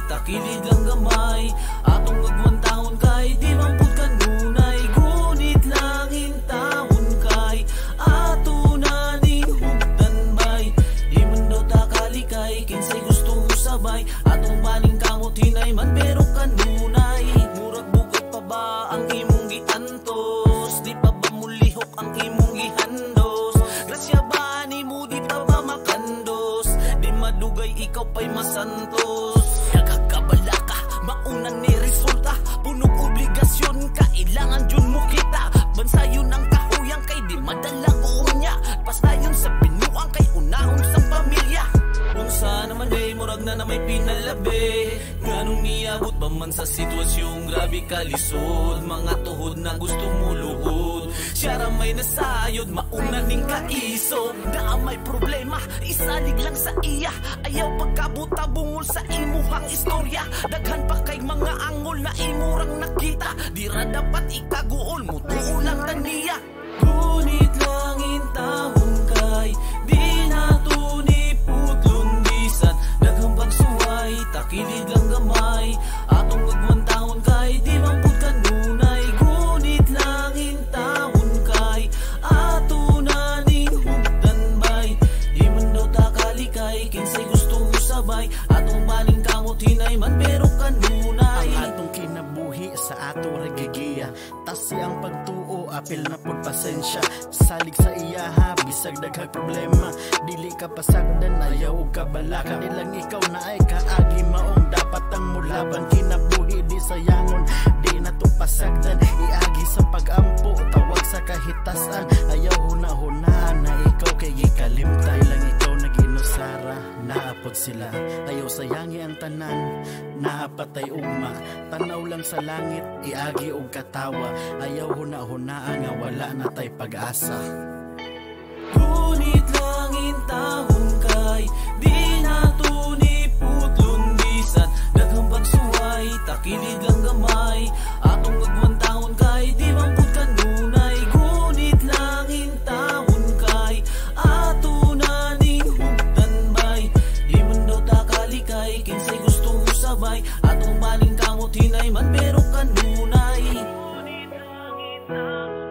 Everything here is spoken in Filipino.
Takilid lang gamay, atong agwan taon kay di mampud kanunay. Gunit langin taon kay ato na ning hugdan bay. Di man daw takalikay, kinsay gusto mo sabay. Atong maning kamot hinay man pero kanunay. Murag bugat pa ba ang imong giantos? Di pa ba mulihok ang imong gihandos? Grasya ba ni mo di pa ba makandos? Di madugay ikaw pa'y masantos. Maunang ni resulta, punong obligasyon, kailangan dyan mo kita. Bansayon ang kahuyang kay di madalang unya. Pasayon sa binuang kay unahon sa pamilya. Unsa naman day, murag na may pinalabi. Ganong niabot ba man sa sitwasyong grabe kalisod. Mga tuhod na gusto mo luhod. Siya may nasayod, mauna ning kaiso. Na may problema, isalig lang sa iya. Ayaw pagkabuta bungol sa imuhang istorya. Daghan pa kay mga angol na imurang nakita. Di ra dapat ikaguol mo, tuon lang taniya. Ngunit langin taon kay di natuni putlon bisan. Daghang pagsuway, takilid lang gamay. Atong agwan taon kay di mampud kanunay. Ngunit langin taon kay ato na ning hugdan bay. Di man daw takalikay, kinsay gusto mo sabay. Atong maning kamot hinay man pero kanunay. Ang atong kinabuhi sa ato regigiya, tas siyang pagtuo apil na pud pasensya. Salig sa iya ha, bisag daghang problema. Dili ka pasagdan, ayaw og kabalaka. Nilang ikaw na ay kaagi maong dapat ang mulaban. Kinabuhi di sayangon, di na to pasagdan. Iagi sa pagampo, tawag sa kahitasan. Ayaw hunahunaan na ikaw kay gikalimtay lang ikaw naginusara. Naapod sila, ayaw sayangi ang tanan. Naapatay ugma, tanaw lang sa langit, iagi og katawa. Ayaw hunahunaan nga wala na tay pag-asa. Ngunit langin taon kay di natuni putlon bisan. Daghang pagsuway, takilid lang gamay. Atong agwan taon kay di mampud kanunay. Ngunit langin taon kay ato na ning hugdan bay. Di man daw takalikay, kinsay gusto mo sabay. Atong maning kamot hinay man pero kanunay. Ngunit langin taon